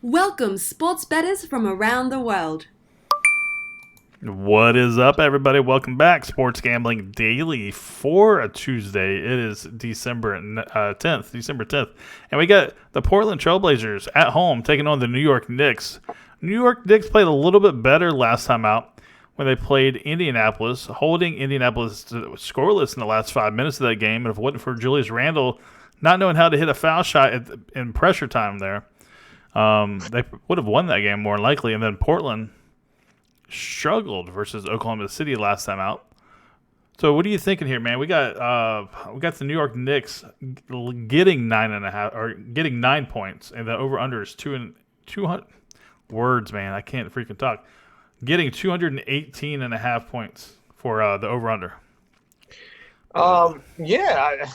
Welcome, sports bettors from around the world. What is up, everybody? Welcome back, Sports Gambling Daily for a Tuesday. It is December 10th, and we got the Portland Trailblazers at home taking on the New York Knicks. New York Knicks played a little bit better last time out when they played Indianapolis, holding Indianapolis scoreless in the last 5 minutes of that game. And if it wasn't for Julius Randle not knowing how to hit a foul shot in pressure time there, they would have won that game more than likely. And then Portland struggled versus Oklahoma City last time out. So what are you thinking here, man? We got the New York Knicks getting 9.5 or getting 9 points, and the over under is 200 words, man. I can't freaking talk. Getting 218.5 points for the over under. Yeah,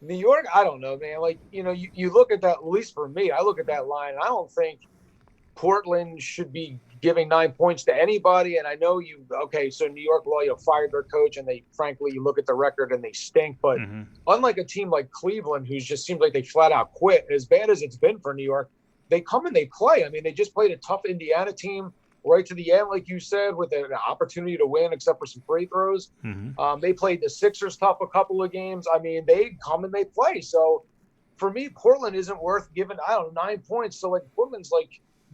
New York. I don't know, man. Like you look at that. At least for me, I look at that line, and I don't think Portland should be giving 9 points to anybody. And I know so New York fired their coach, and frankly, you look at the record and they stink. But unlike a team like Cleveland, who just seems like they flat out quit, as bad as it's been for New York, they come and they play. I mean, they just played a tough Indiana team right to the end, like you said, with an opportunity to win, except for some free throws. They played the Sixers tough a couple of games. I mean, they come and they play. So for me, Portland isn't worth giving, 9 points. So Portland's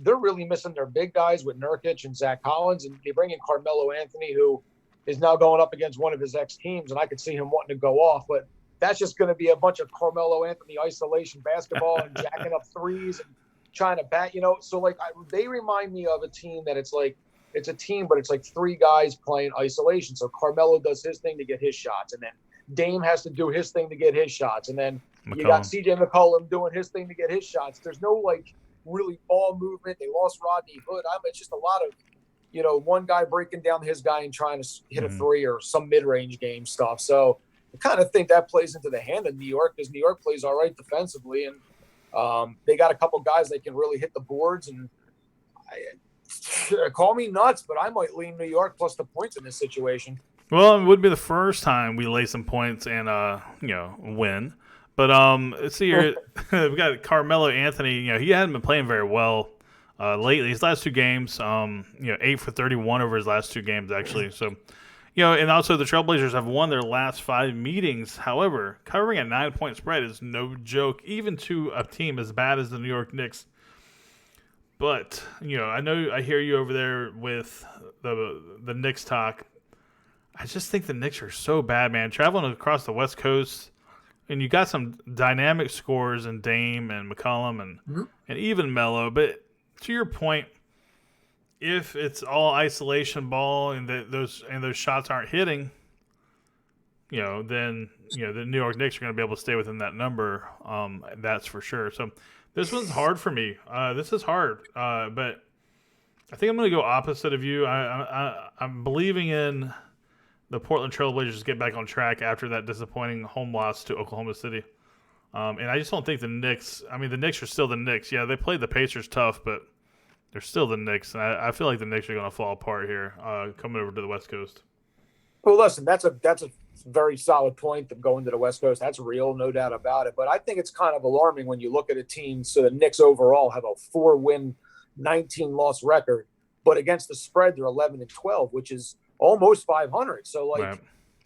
they're really missing their big guys with Nurkic and Zach Collins, and they bring in Carmelo Anthony, who is now going up against one of his ex-teams, and I could see him wanting to go off, but that's just going to be a bunch of Carmelo Anthony isolation basketball and jacking up threes and trying to bat, So they remind me of a team that it's a team, but it's three guys playing isolation. So Carmelo does his thing to get his shots, and then Dame has to do his thing to get his shots, and then you got CJ McCollum doing his thing to get his shots. There's no really ball movement. They lost Rodney Hood. It's just a lot of, one guy breaking down his guy and trying to hit a three or some mid-range game stuff. So I kind of think that plays into the hand of New York, because New York plays all right defensively, and they got a couple guys that can really hit the boards. And call me nuts, but I might lean New York plus the points in this situation. Well, it would be the first time we lay some points and win. But let's see here. We got Carmelo Anthony. He hadn't been playing very well lately. His last two games, 8 for 31 over his last two games, actually. So, and also the Trailblazers have won their last 5 meetings. However, covering a 9-point spread is no joke, even to a team as bad as the New York Knicks. But I hear you over there with the Knicks talk. I just think the Knicks are so bad, man. Traveling across the West Coast. And you got some dynamic scores in Dame and McCollum and even Melo. But to your point, if it's all isolation ball and those shots aren't hitting, then the New York Knicks are going to be able to stay within that number. That's for sure. So this one's hard for me. This is hard, but I think I'm going to go opposite of you. I'm believing in the Portland Trailblazers get back on track after that disappointing home loss to Oklahoma City. And I just don't think the Knicks are still the Knicks. Yeah, they played the Pacers tough, but they're still the Knicks. And I feel like the Knicks are going to fall apart here coming over to the West Coast. Well, listen, that's a very solid point of going to the West Coast. That's real, no doubt about it. But I think it's kind of alarming when you look at a team. So the Knicks overall have a 4-win, 19-loss record. But against the spread, they're 11-12, which is almost 500. So right.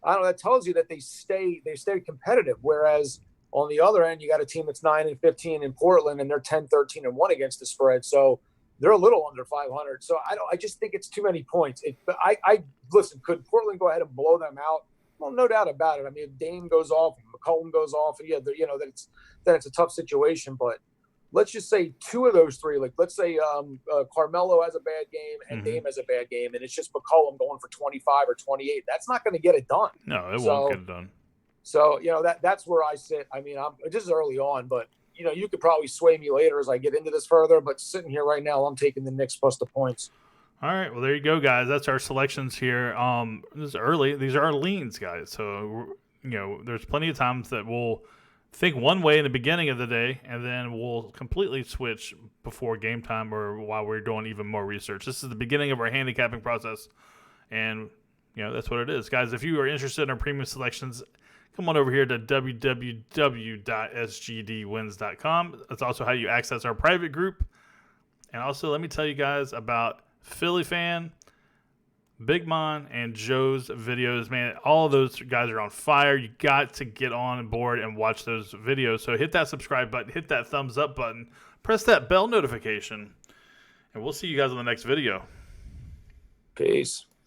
I don't know, that tells you that they stay competitive. Whereas on the other end, you got a team that's 9-15 in Portland, and they're 10-13-1 against the spread. So they're a little under 500. So I just think it's too many points. But I listen, could Portland go ahead and blow them out? Well, no doubt about it. I mean, if Dame goes off, if McCollum goes off, and that it's a tough situation. But let's just say two of those three, let's say Carmelo has a bad game and Dame has a bad game, and it's just McCollum going for 25 or 28. That's not going to get it done. No, it won't get it done. So, that's where I sit. I mean, this is early on, but, you could probably sway me later as I get into this further. But sitting here right now, I'm taking the Knicks plus the points. All right. Well, there you go, guys. That's our selections here. This is early. These are our leans, guys. So, there's plenty of times that we'll think one way in the beginning of the day, and then we'll completely switch before game time or while we're doing even more research. This is the beginning of our handicapping process, and that's what it is. Guys, if you are interested in our premium selections, come on over here to www.sgdwins.com. That's also how you access our private group. And also, let me tell you guys about Philly Fan, Big Mon, and Joe's videos. Man, all of those guys are on fire. You got to get on board and watch those videos. So hit that subscribe button, hit that thumbs up button, press that bell notification, and we'll see you guys on the next video. Peace.